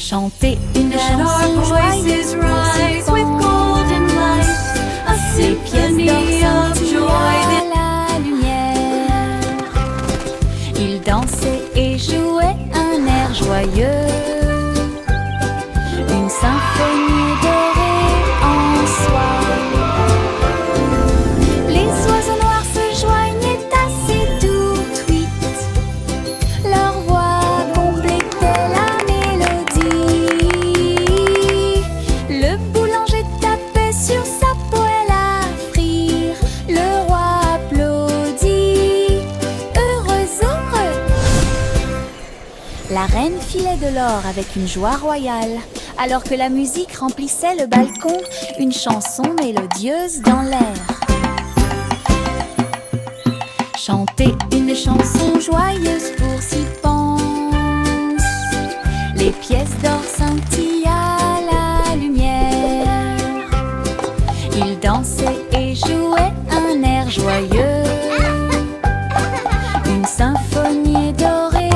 Chanter une Let chanson our voices rise with golden light, a symphony of joy. à la lumière. Ils dansaient et jouaient un air joyeux, une symphonie dorée en soi. Les oiseaux noirs se joignaient assez tout tweet, leur voix complétait la mélodie. Le boulanger tapait sur sa poêle à frire, le roi applaudit, heureux, heureux. La reine filait de l'or avec une joie royale, alors que la musique remplissait le balcon, une chanson mélodieuse dans l'air. Chanter une chanson joyeuse pour s'y pense, les pièces d'or scintillent à la lumière. Ils dansaient et jouaient un air joyeux, une symphonie dorée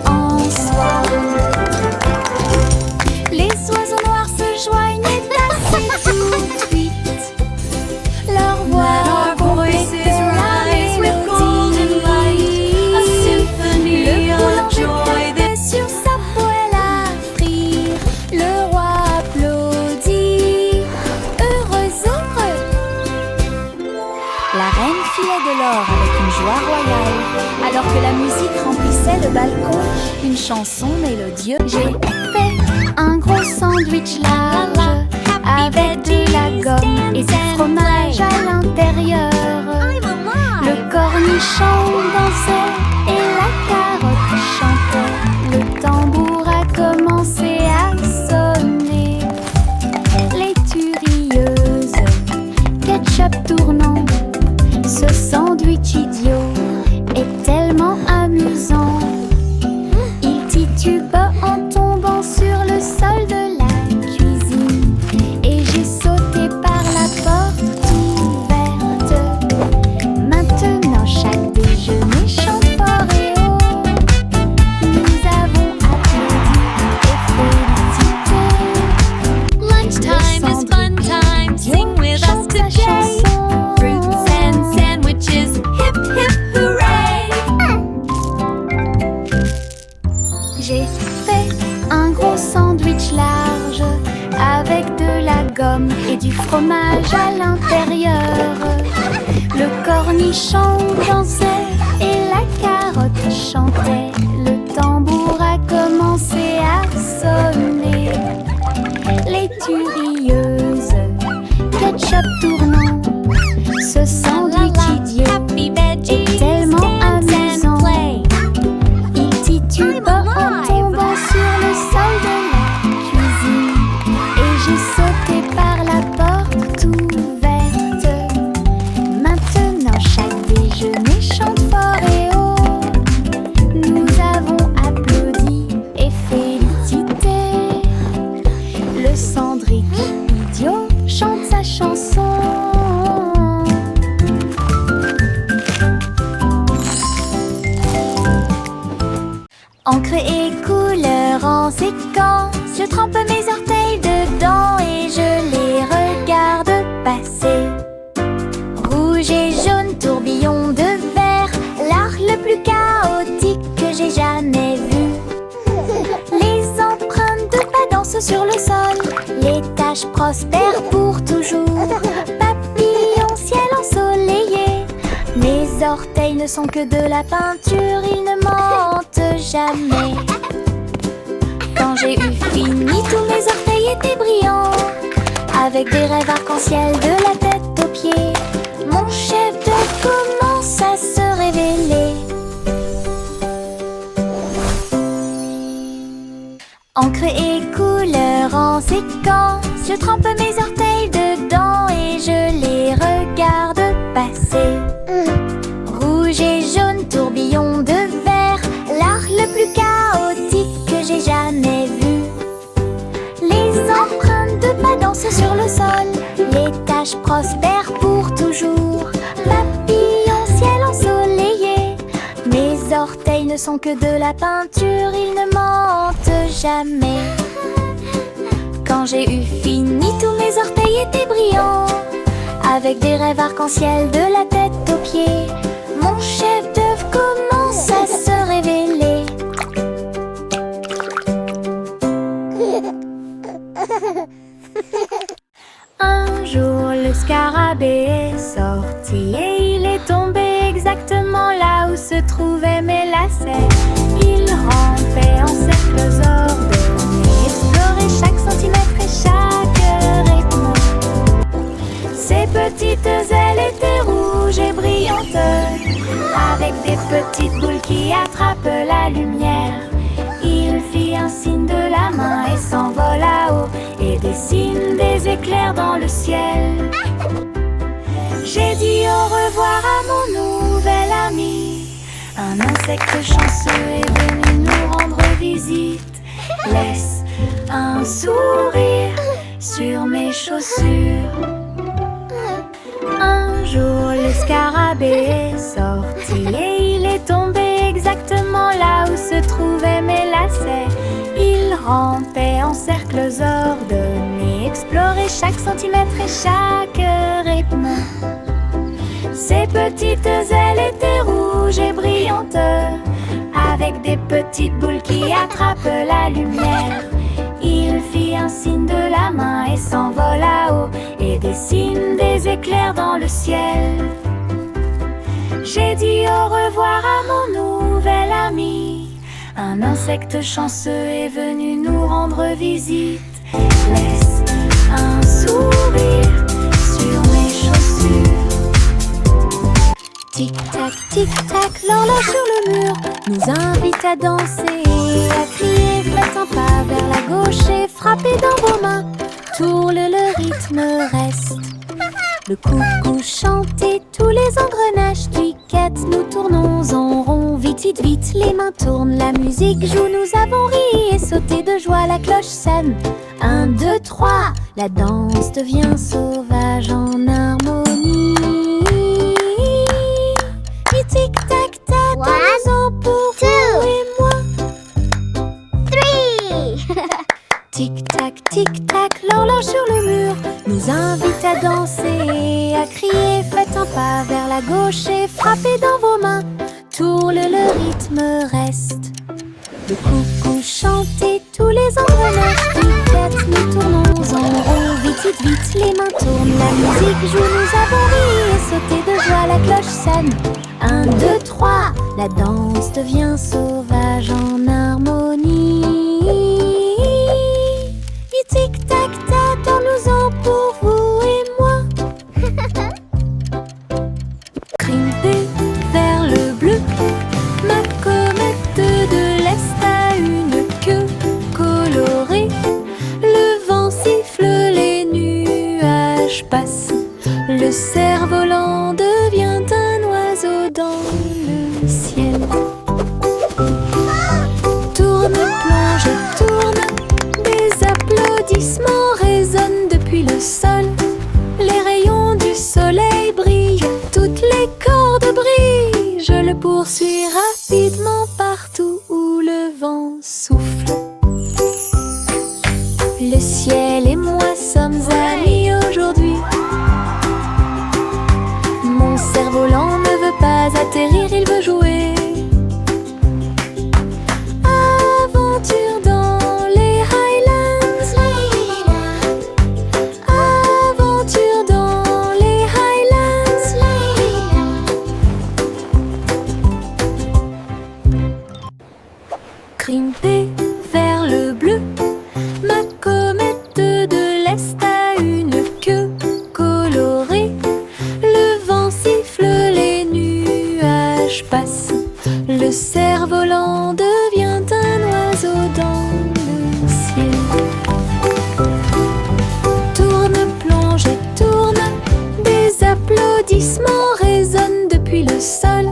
en soi. Les oiseaux noirs se joignaient assez tout vite, leur voix complétait la mélodie. Le boulanger tapait sur sa poêle à frire, le roi applaudit, heureux, heureux. La reine filait de l'or avec une joie royale, alors que la musique remplissait le balcon, une chanson mélodieuse. J'ai fait un gros sandwich large avec de la gomme et du fromage à l'intérieur. Le cornichon dansait et la carotte chantait. Le tambour a commencé à sonner. Les turieuses, ketchup tournant, ce sandwich idiot est tellement amusant. Il tituba en tombant sur le sol de la cuisine, et j'ai sauté par la porte ouverte. Maintenant chaque déjeuner chante fort et haut. Nous avons applaudi et félicité. Lunchtime is fun time, sing with us today. Fruits and sandwiches, hip hip hooray! J'ai fait un gros sandwich large avec de la gomme et du fromage à l'intérieur. Le cornichon dansait et la carotte chantait. Le tambour a commencé à sonner. Les turieuses, ketchup tournant, ce sandwich idiot Happy veggies, est tellement dance amusant. and play. Il tituba en tombant sur le sol de la cuisine, et j'ai sauté par la porte ouverte. Maintenant chaque déjeuner chante fort et haut. Nous avons applaudi et félicité. Le cendric idiot chante sa chanson. Encre et couleur en séquence, je trempe mes orteils dedans et je les regarde passer. Rouge et jaune, tourbillon de verre, l'art le plus chaotique que j'ai jamais vu. Les empreintes de pas dansent sur le sol, les taches prospèrent pour toujours. Papillon, ciel ensoleillé, mes orteils ne sont que de la peinture, ils ne mentent jamais. Quand j'ai eu fini, tous mes orteils étaient brillants, avec des rêves arc-en-ciel de la tête aux pieds. Mon chef d'œuvre commence à se révéler. Encre et couleur en séquence, je trempe mes orteils dedans et je les regarde passer. Rouge et jaune, tourbillon de verre, l'art le plus chaotique que j'ai jamais vu. Les empreintes de pas dansent sur le sol, les taches prospèrent pour toujours. Papillon, ciel ensoleillé, mes orteils ne sont que de la peinture, ils ne mentent jamais. Quand j'ai eu fini, tous mes orteils étaient brillants, avec des rêves arc-en-ciel de la tête aux pieds. Mon chef-d'œuvre commence à se révéler. Un jour, le scarabée est sorti et il est tombé exactement là où se trouvaient mes lacets. Il rampait en cercles ordonnés, explorait chaque centimètre et chaque rythme. Ses petites ailes étaient rouges et brillantes, avec des petites boules qui attrapent la lumière. Il fit un signe de la main et s'envola haut et dessine des éclairs dans le ciel. J'ai dit au revoir à mon nouvel ami. Un insecte chanceux est venu nous rendre visite. Laisse un sourire sur mes chaussures. Un jour, le scarabée est sorti et il est tombé exactement là où se trouvaient mes lacets. Il rampait en cercles ordonnés, explorait chaque centimètre et chaque rythme. Ses petites ailes étaient rouges et brillantes, avec des petites boules qui attrapent la lumière. Il fit un signe de la main et s'envola haut et dessine des éclairs dans le ciel. J'ai dit au revoir à mon nouvel ami. Un insecte chanceux est venu nous rendre visite. Laisse un sourire sur mes chaussures. Tic-tac, l'horloge sur le mur nous invite à danser et à crier. Faites un pas vers la gauche et frappez dans vos mains. Tourne, le rythme reste. Le coucou chante et tous les engrenages cliquettent. Nous tournons en rond, vite, vite, vite. Les mains tournent, la musique joue. Nous avons ri et sauté de joie. La cloche sonne. 1, 2, 3. La danse devient sauvage en harmonie. Tic-tac-tac, dansons pour vous et moi. 3. Tic-tac, l'horloge sur le mur nous invite à danser et à crier. Faites un pas vers la gauche et frappez dans vos mains. Tourne, le rythme reste. Le coucou chante et tous les engrenages cliquettent. Nous tournons en rond, vite, vite, vite. Les mains tournent, la musique joue. Nous avons ri et sauté de joie. La cloche sonne. 1, 2, 3. La danse devient sauvage en harmonie. Tic-tac-tac, dansons pour vous et moi. Grimper vers le bleu, ma comète de l'Est a une queue colorée. Le vent siffle, les nuages passent. Le cerf-volant devient un oiseau dans le ciel. Tourne, plonge, tourne. Des applaudissements résonnent depuis le sol. Les rayons du soleil brillent, toutes les cordes brillent. Je le poursuis rapidement partout où le vent souffle. Le ciel et moi sommes amis aujourd'hui. Mon cerf-volant ne veut pas atterrir, il veut jouer. Aventure dans les Highlands. Aventure dans les Highlands. Grimper vers le bleu, ma comète de l'Est a une queue colorée. Le vent siffle, les nuages passent. Le cerf-volant devient un oiseau dans le ciel. Tourne, plonge et tourne. Des applaudissements résonnent depuis le sol.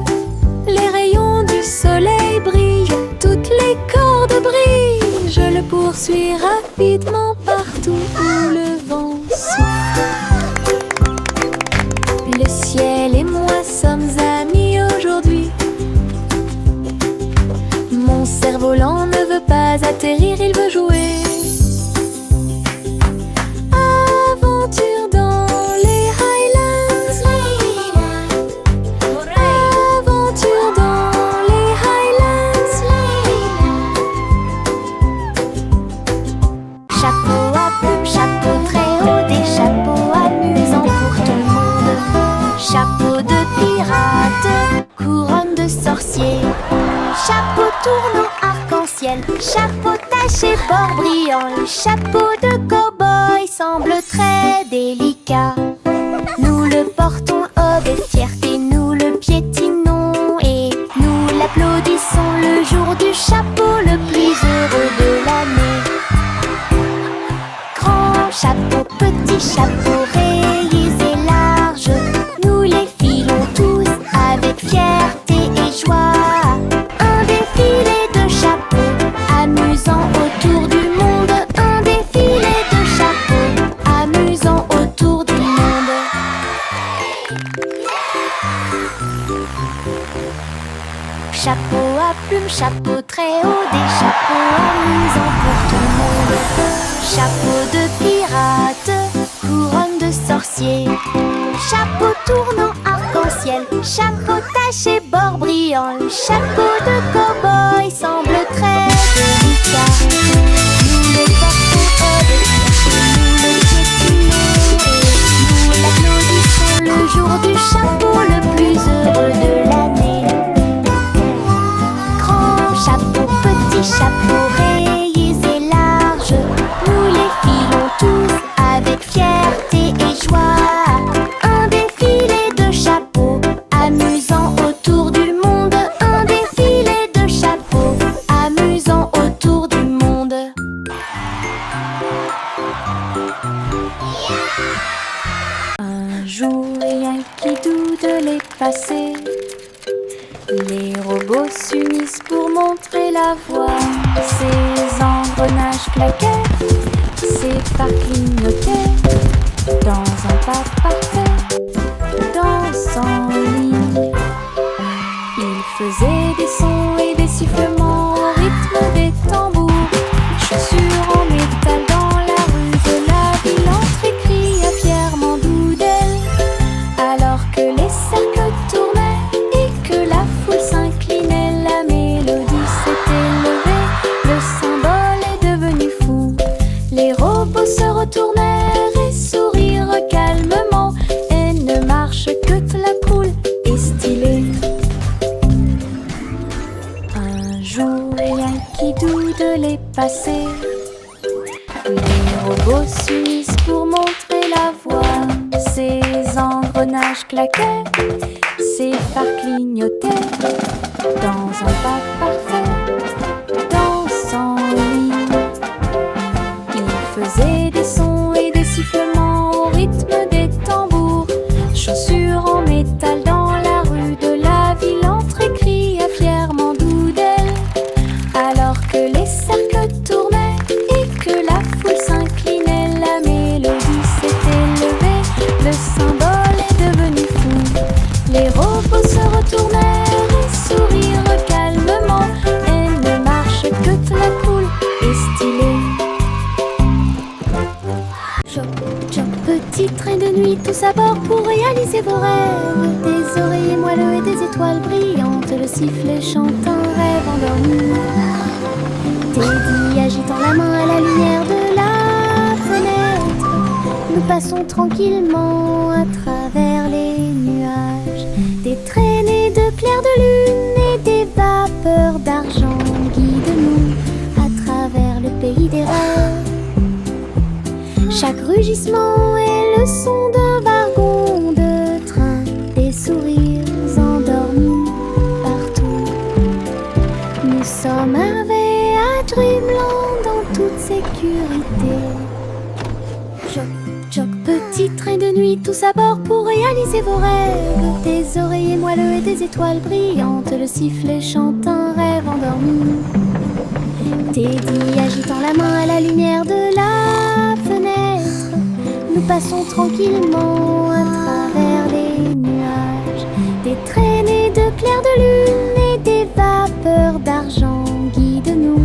Les rayons du soleil brillent, toutes les cordes brillent. Je le poursuis rapidement partout où le vent souffle. Le ciel et moi sommes amis aujourd'hui. Mon cerf-volant ne veut pas atterrir, il veut jouer. Chapeau à plumes, chapeau très haut, des chapeaux amusants pour tout le monde. Chapeau de pirate, couronne de sorcier, chapeau tournant arc-en-ciel, chapeau taché bord brillant. Le chapeau de cow-boy semble très délicat. Nous le portons avec fierté, nous le piétinons et nous l'applaudissons le jour du chapeau le plus heureux de l'année. Grand chapeau, petit chapeau, rayés et larges, nous les filons tous avec fierté et joie. Un défilé de chapeaux amusant autour du monde, un défilé de chapeaux amusant autour du monde. Chapeau à plumes, chapeau très haut, des chapeaux amusants pour tout le monde. Chapeau de pirate, couronne de sorcier, chapeau tournant arc-en-ciel, chapeau taché bord brillant. Le chapeau de cow-boy semble très délicat. Nous le portons avec fierté, nous le piétinons et nous l'applaudissons le jour du chapeau le plus heureux de l'année. Grand chapeau, petit chapeau, rayés et larges, nous les filons tous avec fierté et joie. Un défilé de chapeaux amusant autour du monde, un défilé de chapeaux amusant autour du monde. Un jour rien qui doute de les passer, les robots s'unissent pour montrer la voie. Ces engrenages claquaient, ces phares clignotaient, dans un pas parfait, dansant en ligne. Ils faisaient des sons et des sifflements au rythme des tambours. Chaussures en métal dans la rue de la ville, entrée cria fièrement Doudel. Alors que les cercles tournaient et que la foule s'inclinait, la mélodie s'était levée, le symbole est devenu fou. Les robots se retournèrent et sourirent calmement, et ne marche que la poule est stylée. Un jour rien qui doute de les passer, les robots s'unissent pour montrer la voie. Ces engrenages claquaient, ces phares clignotaient, dans un pas parfait, dansant en ligne. Ils faisaient des sons et des sifflements au rythme des tambours. Chaussures en métal dans la rue de la ville, entrée cria fièrement Doudel. Alors que les cercles tournaient et que la foule s'inclinait, la mélodie s'était levée, le symbole est devenu fou. Les robots se retournèrent et sourirent calmement, et ne marche que la poule est stylée. Choc, choc, petit train de nuit, tous à bord pour réaliser vos rêves. Des oreillers moelleux et des étoiles brillantes, le sifflet chante un rêve endormi. Teddy agitant la main à la lumière de la fenêtre, nous passons tranquillement à travers les nuages. Des traînées de clairs de lune et des vapeurs d'argent guident-nous à travers le pays des rêves. Chaque rugissement est le son d'un wagon de train, des sourires endormis partout. Nous sommes arrivés à Dreamland en toute sécurité. Choc, choc, petit train de nuit, tous à bord pour réaliser vos rêves. Des oreillers moelleux et des étoiles brillantes, le sifflet chante un rêve endormi. Teddy agitant la main à la lumière de la fenêtre, nous passons tranquillement à travers les nuages. Des traînées de clairs de lune et des vapeurs d'argent guident-nous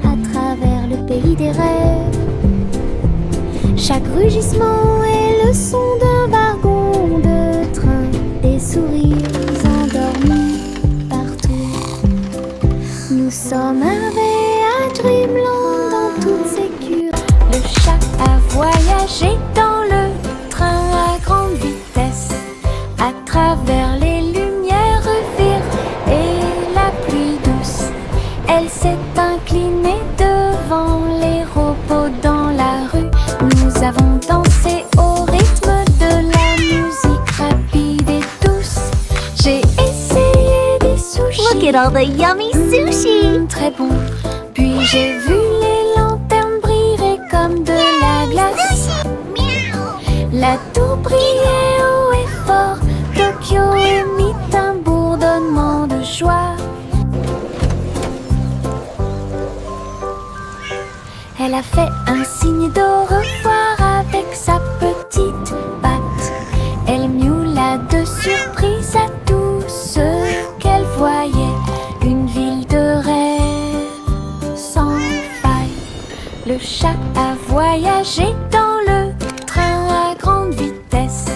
à travers le pays des rêves. Chaque rugissement est le son d'un wagon de train, des sourires endormis partout. Nous sommes arrivés à Dreamland en toute sécurité. Le voyager dans le train à grande vitesse, à travers les lumières vives et la pluie douce. Elle s'est inclinée devant les robots dans la rue. Nous avons dansé au rythme de la musique rapide et douce. J'ai essayé des sushis. Look at all the yummy sushi! Très bon. Puis j'ai vu les lanternes briller comme de la glace. La tour brillait haut et fort. Tokyo émit un bourdonnement de joie. Elle a fait un signe d'au revoir avec sa petite patte. Elle miaula de surprise à tout ce qu'elle voyait. Une ville de rêve sans faille. Le chat a voyagé dans le train à grande vitesse,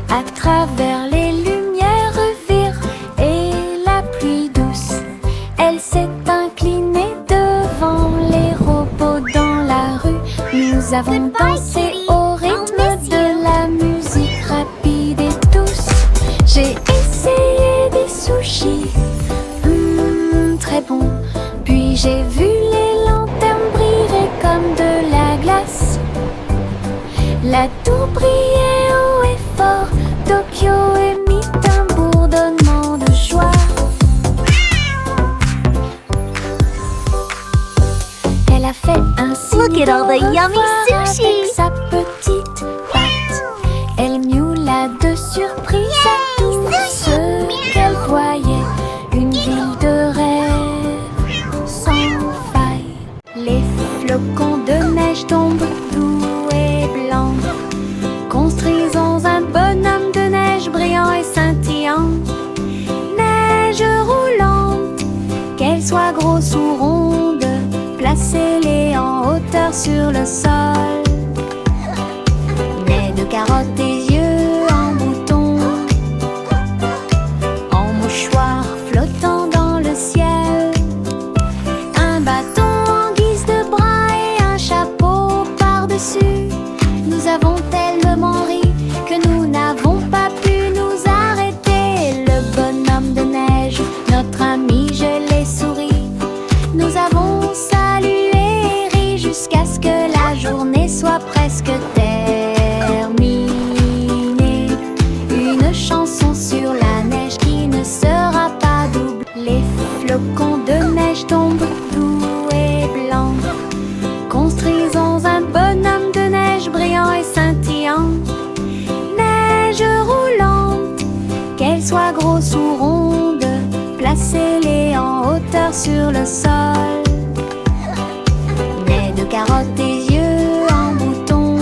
à travers les lumières vives et la pluie douce. Elle s'est inclinée devant les robots dans la rue. Nous avons dansé au rythme de la musique rapide et douce. J'ai essayé des sushis, très bon. Puis j'ai vu les lanternes briller comme de la glace. La tour brillait haut et fort. Tokyo émit un bourdonnement de joie. Elle a fait un signe Look at all the d'au yummy revoir sushi. avec sa petite patte. Elle miaula de surprise à tout ce qu'elle voyait. Une ville de rêve sans faille. Les flocons de neige tombent doux et blancs. Construisons un bonhomme de neige brillant et scintillant. Neige roulante, qu'elle soit grosse ou ronde, placez-les en hauteur sur le sol. Nez de carottes et yeux en bouton, en mouchoir flottant dans le ciel. Un bâton en guise de bras et un chapeau par-dessus. Nous avons tellement ri que nous n'avons pas pu nous arrêter. Le bonhomme de neige, notre ami, je l'ai souri. Nous avons salué et ri jusqu'à ce que la journée soit presque terminée. Une chanson sur la neige qui ne sera pas double. Les flocons de neige tombent doux et blancs. Construisons un bonhomme de neige brillant et scintillant. Neige roulante, qu'elle soit grosse ou ronde, placez-les en hauteur sur le sol. Nez de carottes et yeux en bouton,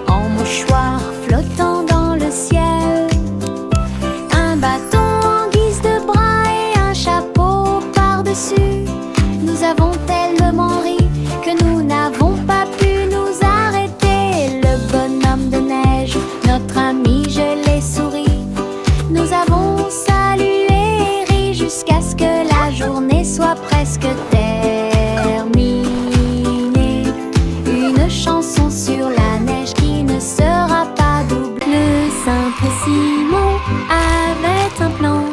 en mouchoir flottant dans le ciel. Un bâton en guise de bras et un chapeau par-dessus. Nous avons tellement ri que nous n'avons pas pu nous arrêter. Le bonhomme de neige, notre ami, je l'ai souri. Nous avons salué et ri jusqu'à ce que la journée soit presque terminée. Une chanson sur la neige qui ne sera pas double. Le simple Simon avait un plan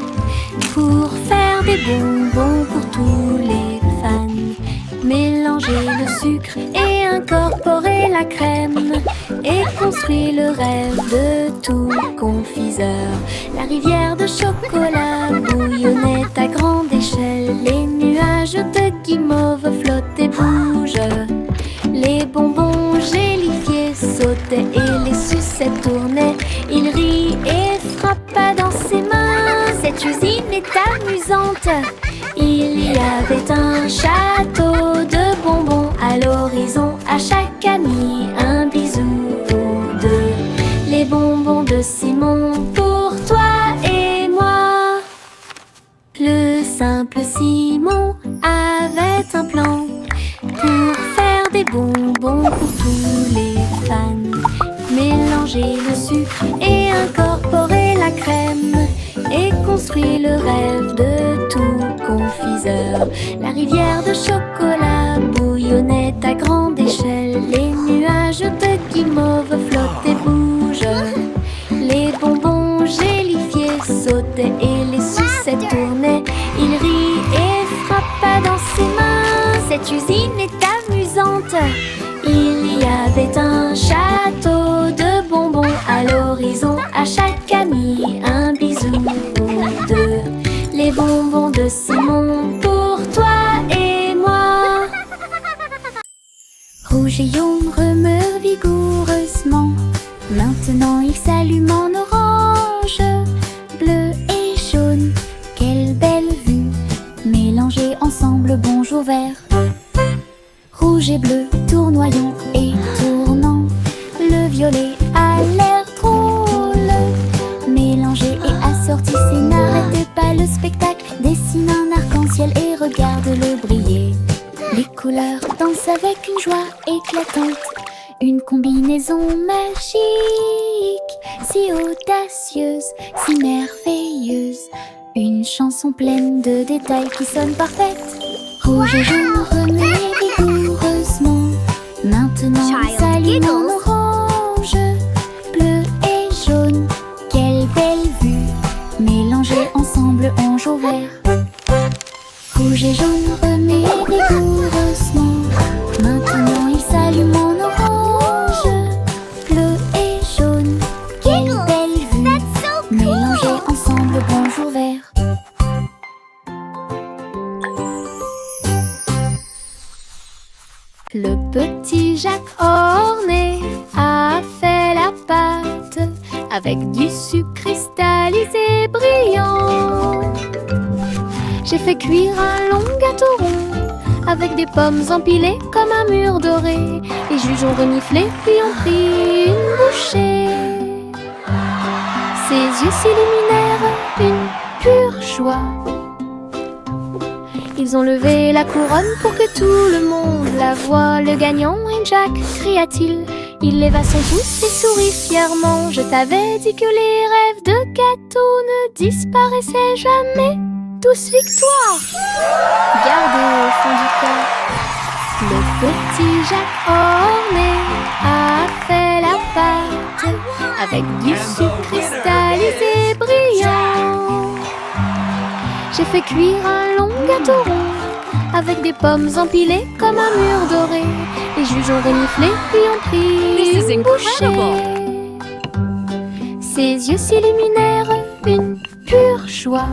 pour faire des bonbons pour tous les fans. Mélanger le sucre et incorporer la crème, et construit le rêve de tout confiseur. La rivière de chocolat bouillonnait à grande échelle. Les nuages de guimauve flottaient et bougent. Les bonbons gélifiés sautaient et les sucettes tournaient. Il rit et frappa dans ses mains. Cette usine est amusante. Il y avait un château de bonbons à l'horizon. À chaque ami un bisou ou deux. Les bonbons de Simon pour toi et moi. Le simple Simon avait un plan pour faire des bonbons pour tous les fans. Mélanger le sucre et incorporer la crème, et construit le rêve de tout confiseur. La rivière de chocolat bouillonnait à grande échelle. Les nuages guimauve flotte et bouge. Les bonbons gélifiés sautaient et les sucettes tournaient. Il rit et frappa dans ses mains. Cette usine est amusante. Il y avait un château de bonbons à l'horizon. À chaque ami un bisou ou deux. Les bonbons de Simon pour toi et moi. Rouge et jaune remeurent vigoureusement. Maintenant il s'allume en orange. Bleu et jaune, quelle belle vue. Mélangés ensemble, bonjour vert. Rouge et bleu, tournoyant et tournant. Le violet a l'air drôle. Mélangé et assorti, c'est n'arrêtez pas le spectacle. Dessine un arc-en-ciel et regarde-le briller. Les couleurs dansent avec une joie éclatante. Une combinaison magique, si audacieuse, si merveilleuse. Une chanson pleine de détails qui sonne parfaite. Rouge et jaune remuent vigoureusement. Maintenant il s'allume en orange. Bleu et jaune, quelle belle vue. Mélangés ensemble, on joue vert. Rouge et jaune remuent vigoureusement. Maintenant il s'allume en orange. Bleu et jaune, quelle belle vue. Mélangés ensemble, bonjour vert. Le petit Jacques orné a fait la pâte avec du sucre cristallisé brillant. J'ai fait cuire un long gâteau rond avec des pommes empilées comme un mur doré. Les juges ont reniflé puis ont pris une bouchée. Ses yeux s'illuminèrent une pure joie. Ils ont levé la couronne pour que tout le monde la voie. Le gagnant est Jack, cria-t-il. Il leva son pouce et sourit fièrement. Je t'avais dit que les rêves de gâteau ne disparaissaient jamais. Tous victoire! Gardez au fond du cœur. Le petit Jacques orné a fait la pâte avec du sucre cristallisé brillant. J'ai fait cuire un long gâteau rond avec des pommes empilées comme un mur doré. Les juges ont reniflé puis ont pris une bouchée. Ses yeux s'illuminèrent une pure joie.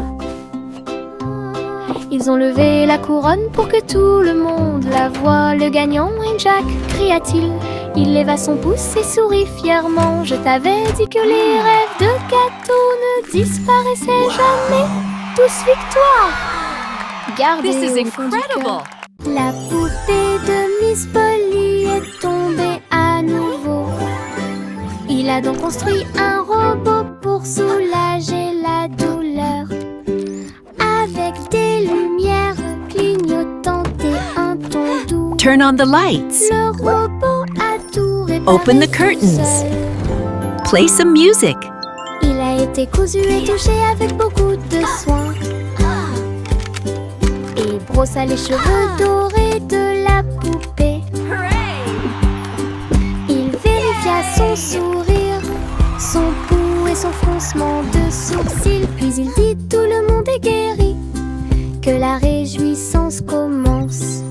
Ils ont levé la couronne pour que tout le monde la voie. Le gagnant est Jack, cria-t-il. Il leva son pouce et sourit fièrement. Je t'avais dit que les rêves de gâteau ne disparaissaient jamais. Tous victoire! Gardez au fond du cœur. La poupée de Miss Polly est tombée à nouveau. Il a donc construit un robot pour soulager la douleur. Avec des lumières clignotantes et un ton doux. Turn on the lights. Le robot a tout réparé. Open the curtains. Seul. Play some music. Il a été cousu et touché avec beaucoup de soin. Et brossa les cheveux dorés de la poupée. Il vérifia son sourire, son pouls et son froncement de sourcils. Puis il dit tout le monde est guéri, que la réjouissance commence.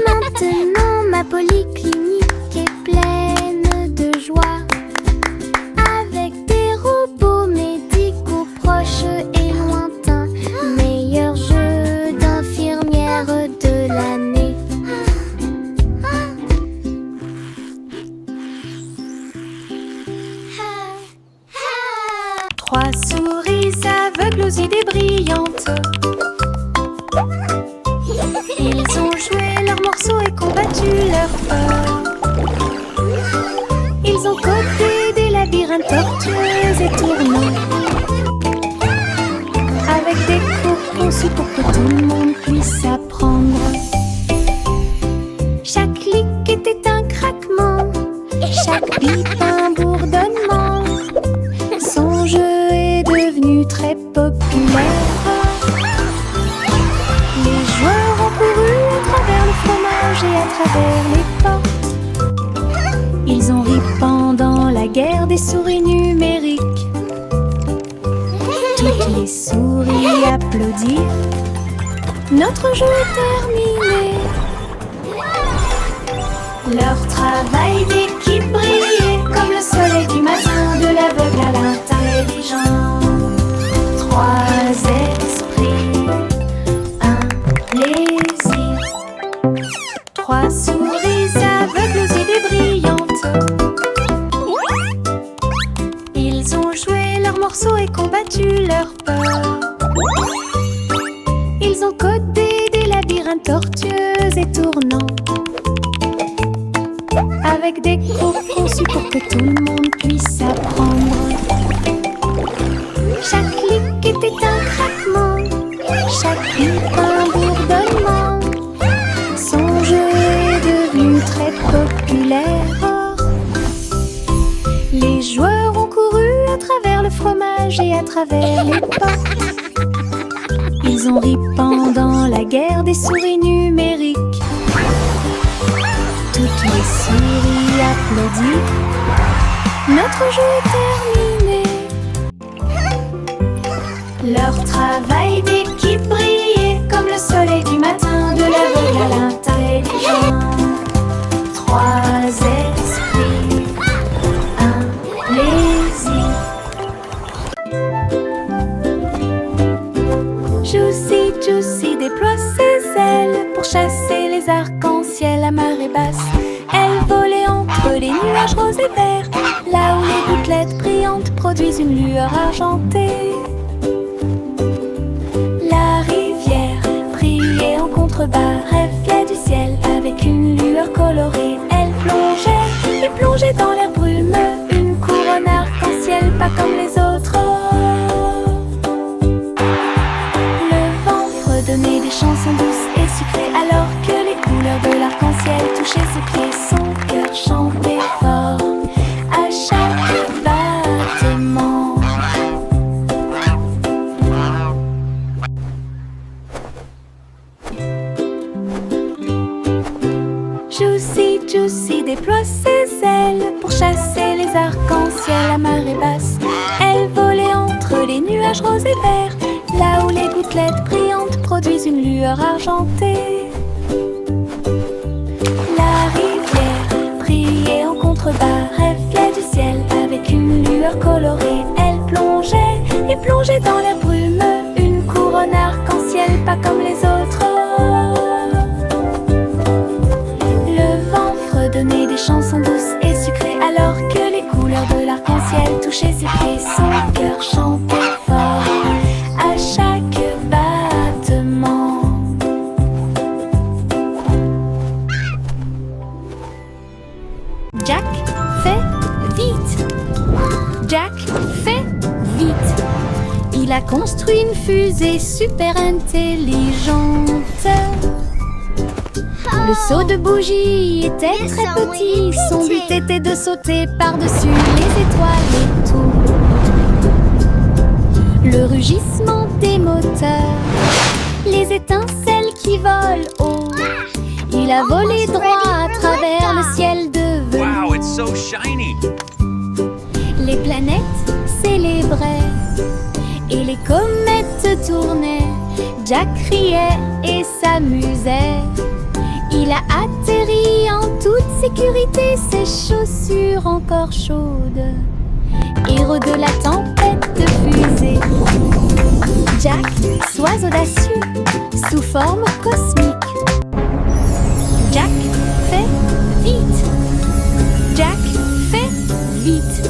Maintenant ma polyclinique est pleine de joie. Avec des robots médicaux proches et lointains. Meilleur jeu d'infirmière de l'année. Trois souris aveugles aux idées brillantes. Ils ont joué leurs morceaux et combattu leur peur. Ils ont codé des labyrinthes tortueux et tournants. Avec des cours conçus pour que tout le monde puisse apprendre. Chaque clic était un craquement, chaque bip un bourdonnement. Son jeu est devenu très populaire. Les joueurs ont couru à travers le fromage et à travers les portes. Notre jeu est terminé. Leur travail d'équipe brillait comme le soleil du matin, de l'aveugle à l'intelligent. Trois esprits, un plaisir. Trois souris aveugles aux idées brillantes. Ils ont joué leurs morceaux et combattu leur peur. Ils ont codé des labyrinthes tortueux et tournants, avec des cours conçus pour que tout le monde puisse apprendre. Chaque clic était un craquement, chaque bip un bourdonnement. Son jeu est devenu très populaire. Les joueurs ont couru à travers le fromage et à travers les portes. Ils ont ri pendant la guerre des souris numériques. Toutes les souris applaudissent. Notre jeu est terminé. Leur travail d'équipe brillait comme le soleil du matin, de l'aveugle à l'intelligent. Trois esprits, un plaisir. Juicy déploie ses ailes pour chasser les arcs-en-ciel à marée basse. Elle volait entre les nuages roses et verts, là où les gouttelettes brillantes produisent une lueur argentée. La rivière brillait en contrebas, reflet du ciel avec une lueur colorée. Elle plongeait et plongeait dans l'air brumeux, une couronne arc-en-ciel pas comme les autres. Donner des chansons douces et sucrées, alors que les couleurs de l'arc-en-ciel touchaient ses pieds. Son cœur chantait fort à chaque battement. Juicy déploie ses ailes pour chasser les arcs-en-ciel à marée basse. Elle volait entre les nuages roses et verts, là où les gouttelettes brillantes produisent une lueur argentée. La rivière brillait en contrebas, reflet du ciel avec une lueur colorée. Elle plongeait et plongeait dans l'air brumeux, une couronne arc-en-ciel pas comme les autres. Le vent fredonnait des chansons douces et sucrées, alors que les couleurs de l'arc-en-ciel touchaient ses pieds. Son cœur chantait fort à chaque battement. Jack fait vite. Jack fait vite. Il a construit une fusée super intelligente. Le seau de bougie était très petit. Son but était de sauter par-dessus les étoiles et tout. Le rugissement des moteurs, les étincelles qui volent haut. Il a volé droit à travers le ciel de velours. Wow, it's so shiny. Les planètes célébraient et les comètes tournaient. Jack riait et s'amusait. Il a atterri en toute sécurité, ses chaussures encore chaudes. Héros de la tempête de fusée. Jack, sois audacieux, sous forme cosmique. Jack fait vite. Jack fait vite.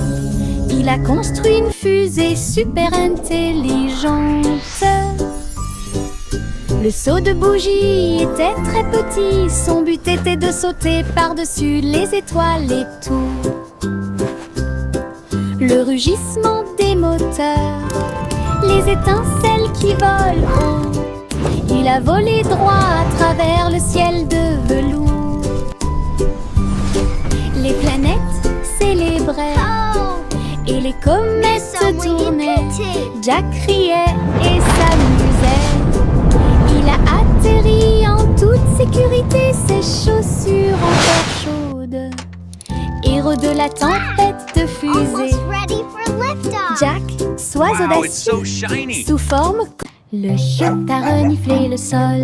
Il a construit une fusée super intelligente. Le seau de bougie était très petit. Son but était de sauter par-dessus les étoiles et tout. Le rugissement des moteurs, les étincelles qui volent haut. Il a volé droit à travers le ciel de velours. Les planètes célébraient et les comètes tournaient. Jack riait et s'amusait. Il a atterri en toute sécurité, ses chaussures encore chaudes. Héros de la tempête de fusée. Jack, sois Wow, it's audacieux, so shiny. sous forme. Le chiotte a reniflé le sol.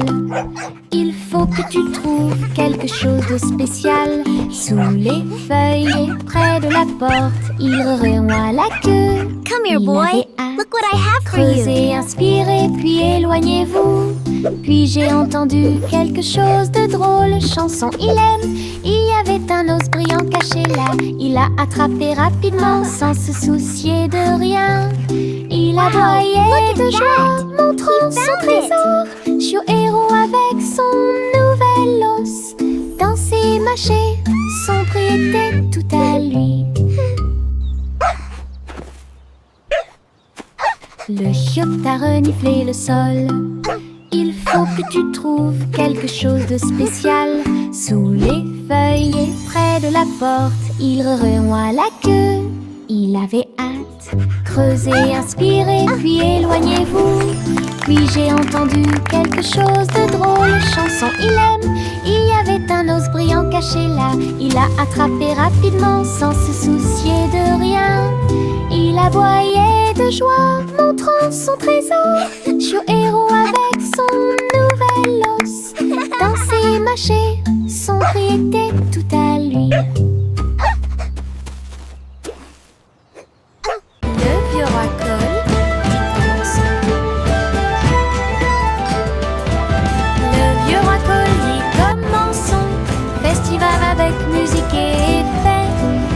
Il faut que tu trouves quelque chose de spécial. Sous les feuilles, près de la porte, il remuait la queue. Come here, Il boy. avait hâte. Look what I have for you. Creusez, inspirez, puis éloignez-vous. Puis j'ai entendu quelque chose de drôle. Chanson, il aime. Il y avait un os brillant caché là. Il l'a attrapé rapidement sans se soucier de rien. Il aboyait de joie, montrant son trésor. Chiot héros avec son nouvel os. Danser, mâcher, son prix était tout à lui. Le chiotte a reniflé le sol. Il faut que tu trouves quelque chose de spécial. Sous les feuilles, près de la porte, il remuait la queue. Il avait hâte. Creusez, inspirez, puis éloignez-vous. Puis j'ai entendu quelque chose de drôle. Chanson, il aime. Il y avait un os brillant caché là. Il l'a attrapé rapidement sans se soucier de rien. Il aboyait de joie, montrant son trésor. Chiot héros avec son nouvel os. Danser, mâcher, son prix était tout à lui. Le vieux roi Cole dit commençons. Le vieux roi Cole dit commençons. Festival avec musique et effet.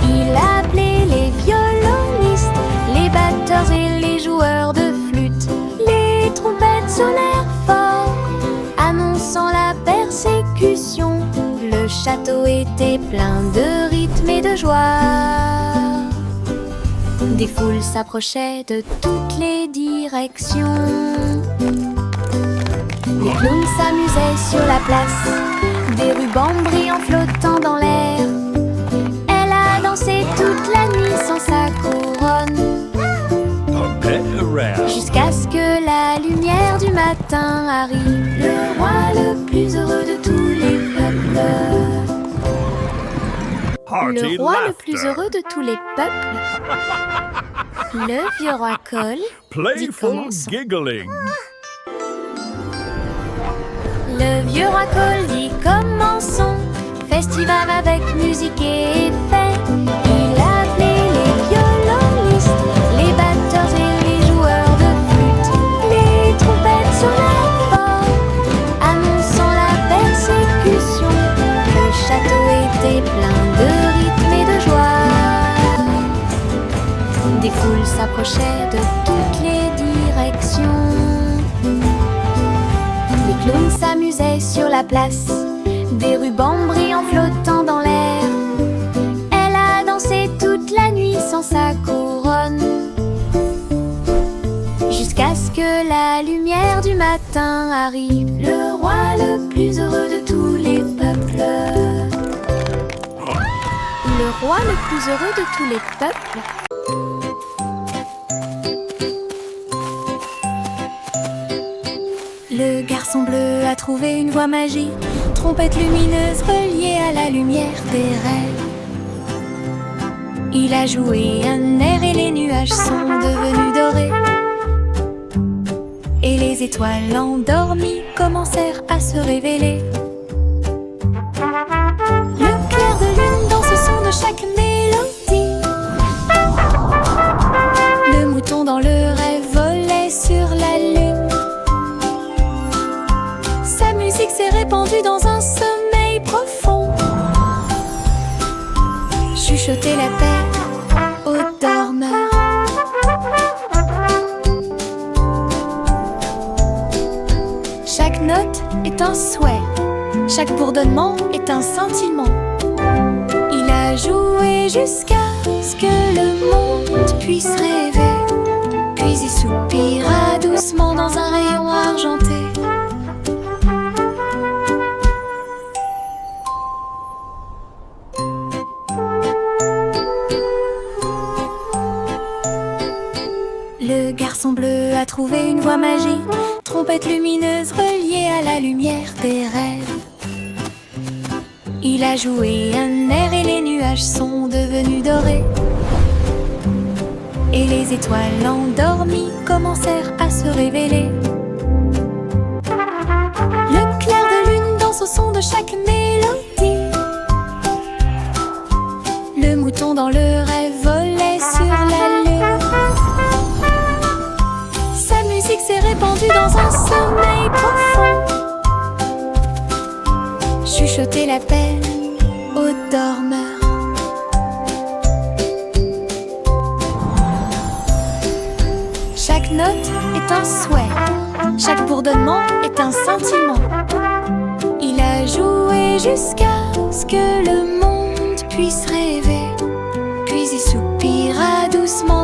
Il a appelé les violonistes, les batteurs et les joueurs de flûte. Les trompettes sonnèrent fort, annonçant la persécution. Le château était plein de rythme et de joie. Des foules s'approchaient de toutes les directions. Les clowns s'amusaient sur la place, des rubans brillants flottant dans l'air. Elle a dansé toute la nuit sans sa couronne, jusqu'à ce que la lumière du matin arrive. Le roi le plus heureux de tous les peuples. Le roi le plus heureux de tous les peuples. Le vieux roi Cole dit commençons. Giggling. Le vieux roi Cole dit commençons. Festival avec musique et effet. Il a appelé les violonistes, les batteurs et les joueurs de flûte. Les trompettes sonnèrent fort, annonçant la persécution. Le château était plein de rythme et de joie. Des foules s'approchaient de toutes les directions. Les clowns s'amusaient sur la place, des rubans brillants flottant dans l'air. Elle a dansé toute la nuit sans sa couronne, jusqu'à ce que la lumière du matin arrive. Le roi le plus heureux de tous les peuples. Le roi le plus heureux de tous les peuples. Le garçon bleu a trouvé une voie magique, trompette lumineuse reliée à la lumière des rêves. Il a joué un air et les nuages sont devenus dorés. Et les étoiles endormies commencèrent à se révéler. Le clair de lune dans ce son de chaque mélodie. Le mouton dans le rêve volait sur la lune. Sa musique s'est répandue dans un sommeil profond. Chuchoter la paix aux dormeurs. Chaque note est un souhait, chaque bourdonnement est un sentiment. Il a joué jusqu'à ce que le monde puisse rêver. Puis il soupira doucement dans un rayon argenté. Le garçon bleu a trouvé une voie magique, trompette lumineuse reliée à la lumière des rêves. Il a joué un air et les nuages sont devenus dorés. Et les étoiles endormies commencèrent à se révéler. de chaque mélodie. Le mouton dans le rêve volait sur la lune. Sa musique s'est répandue dans un sommeil profond. Chuchoter l'appel aux dormeurs. Chaque note est un souhait, chaque bourdonnement est un sentiment. Il a joué jusqu'à ce que le monde puisse rêver. Puis il soupira doucement